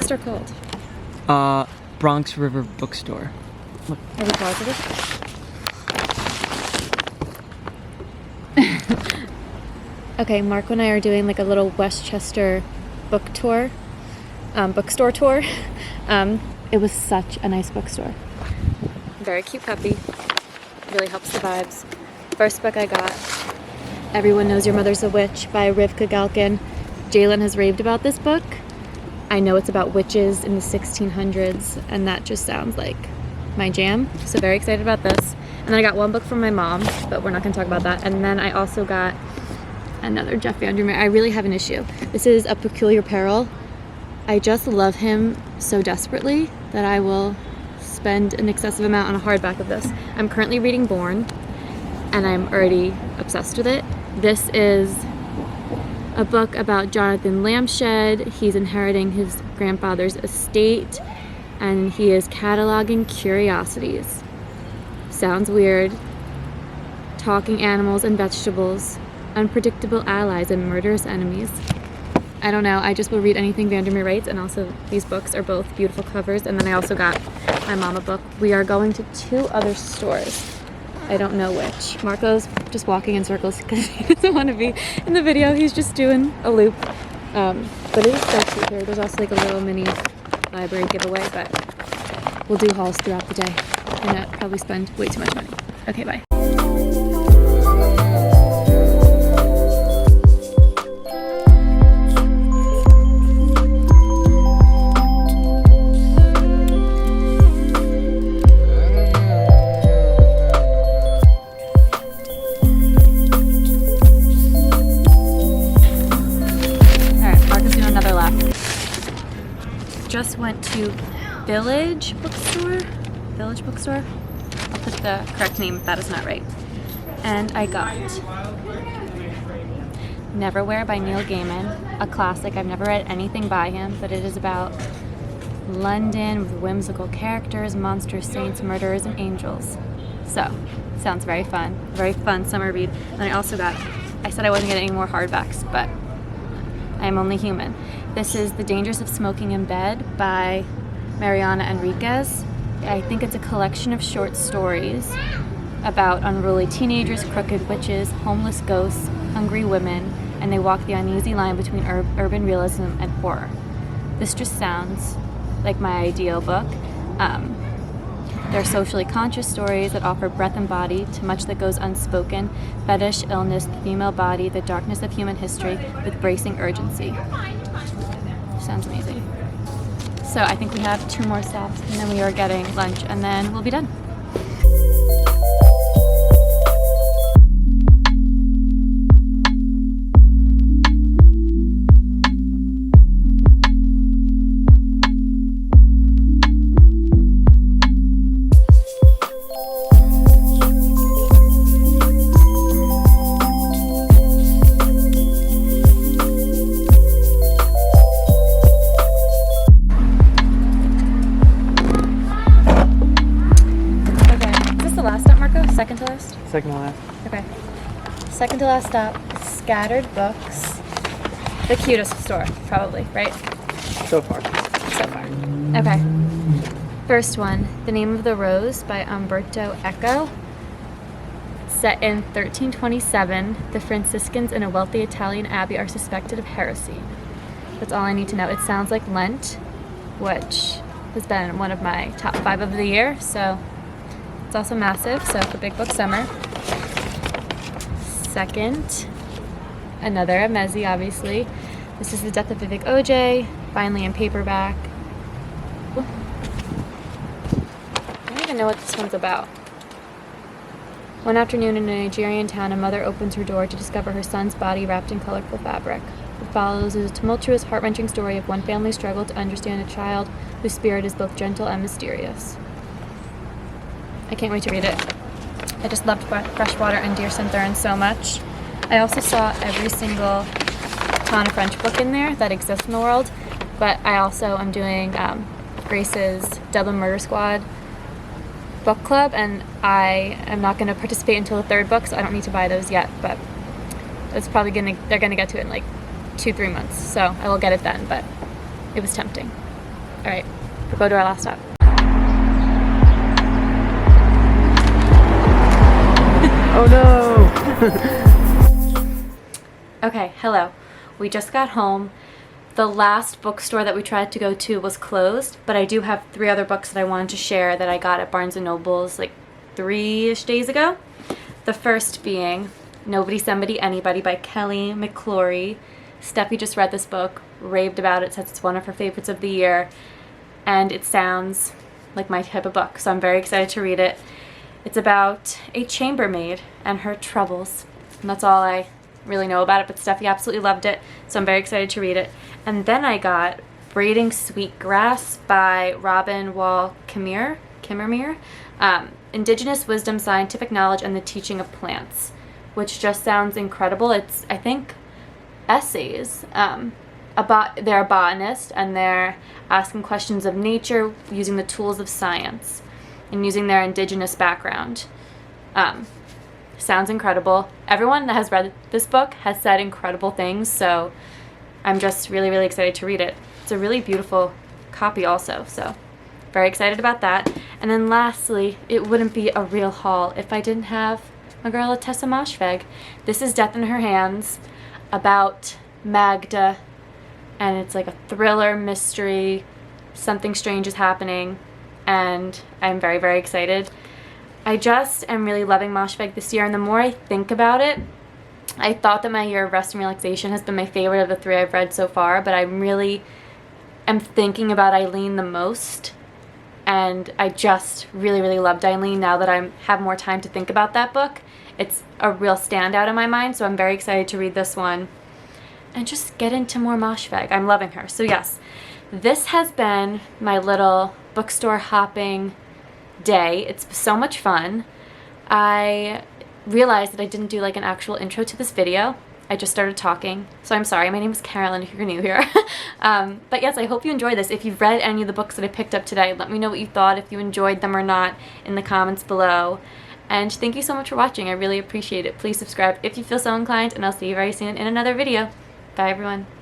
bookstore called? Bronx River Bookstore. Look. Are we positive? Okay, Marco and I are doing like a little Westchester book tour, bookstore tour. It was such a nice bookstore. Very cute puppy. Really helps the vibes. First book I got, Everyone Knows Your Mother's a Witch by Rivka Galchen. Jalen has raved about this book. I know it's about witches in the 1600s, and that just sounds like my jam. So very excited about this. And then I got one book from my mom, but we're not going to talk about that. And then I also got another Jeff Vandermeer. I really have an issue. This is A Peculiar Peril. I just love him so desperately that I will spend an excessive amount on a hardback of this. I'm currently reading Born, and I'm already obsessed with it. This is a book about Jonathan Lampshed. He's inheriting his grandfather's estate, and he is cataloging curiosities. Sounds weird. Talking animals and vegetables, unpredictable allies and murderous enemies. I don't know, I just will read anything Vandermeer writes, and also these books are both beautiful covers. And then I also got my mom a book. We are going to 2 other stores. I don't know which. Marco's just walking in circles because he doesn't want to be in the video. He's just doing a loop. But it is so cute here. There's also like a little mini library giveaway, but we'll do hauls throughout the day and not probably spend way too much money. Okay, bye. Just went to Village Bookstore. I'll put the correct name if that is not right. And I got Neverwhere by Neil Gaiman, a classic. I've never read anything by him, but it is about London with whimsical characters, monsters, saints, murderers, and angels. So, sounds very fun summer read. And I also got, I said I wasn't getting any more hardbacks, but I am only human. This is The Dangers of Smoking in Bed by Mariana Enriquez. I think it's a collection of short stories about unruly teenagers, crooked witches, homeless ghosts, hungry women, and they walk the uneasy line between urban realism and horror. This just sounds like my ideal book. They're socially conscious stories that offer breath and body to much that goes unspoken: fetish, illness, the female body, the darkness of human history, with bracing urgency. Sounds amazing. So I think we have 2 more stops, and then we are getting lunch, and then we'll be done. Second to last? Second to last. Okay. Second to last stop, Scattered Books. The cutest store, probably, right? So far. Okay. First one, The Name of the Rose by Umberto Eco. Set in 1327, the Franciscans in a wealthy Italian abbey are suspected of heresy. That's all I need to know. It sounds like Lent, which has been one of my top 5 of the year, so it's also massive, so for big book summer. Second, another Emezi, obviously. This is The Death of Vivek OJ, finally in paperback. Ooh. I don't even know what this one's about. One afternoon in a Nigerian town, a mother opens her door to discover her son's body wrapped in colorful fabric. What follows is a tumultuous, heart-wrenching story of one family's struggle to understand a child whose spirit is both gentle and mysterious. I can't wait to read it. I just loved Freshwater and Dear Synthern so much. I also saw every single ton of French book in there that exists in the world, but I also am doing Grace's Dublin Murder Squad book club, and I am not going to participate until the 3rd book, so I don't need to buy those yet, but it's probably they're going to get to it in like 2-3 months, so I will get it then, but it was tempting. right, we'll go to our last stop. Oh no! Okay, hello. We just got home. The last bookstore that we tried to go to was closed, but I do have 3 other books that I wanted to share that I got at Barnes & Noble's like 3-ish days ago. The first being Nobody Somebody Anybody by Kelly McClorey. Steffi just read this book, raved about it, says it's one of her favorites of the year, and it sounds like my type of book, so I'm very excited to read it. It's about a chambermaid and her troubles, and that's all I really know about it, but Steffi absolutely loved it, so I'm very excited to read it. And then I got Braiding Sweetgrass by Robin Wall Kimmerer, Indigenous Wisdom, Scientific Knowledge, and the Teaching of Plants, which just sounds incredible. It's, I think, essays. They're a botanist, and they're asking questions of nature using the tools of science and using their indigenous background. Sounds incredible. Everyone that has read this book has said incredible things, so I'm just really, really excited to read it. It's a really beautiful copy also, so very excited about that. And then lastly, it wouldn't be a real haul if I didn't have my girl Otessa Moshfegh. This is Death in Her Hands, about Magda, and it's like a thriller mystery. Something strange is happening, and I'm very, very excited. I just am really loving Moshfegh this year, and the more I think about it, I thought that my year of rest and relaxation has been my favorite of the 3 I've read so far, but I really am thinking about Eileen the most, and I just really, really loved Eileen now that I have more time to think about that book. It's a real standout in my mind, so I'm very excited to read this one and just get into more Moshfegh. I'm loving her. So yes, this has been my little bookstore hopping day. It's so much fun. I realized that I didn't do like an actual intro to this video. I just started talking, so I'm sorry. My name is Carolyn if you're new here. But yes, I hope you enjoyed this. If you've read any of the books that I picked up today, let me know what you thought, if you enjoyed them or not, in the comments below. And thank you so much for watching. I really appreciate it. Please subscribe if you feel so inclined, and I'll see you very soon in another video. Bye, everyone.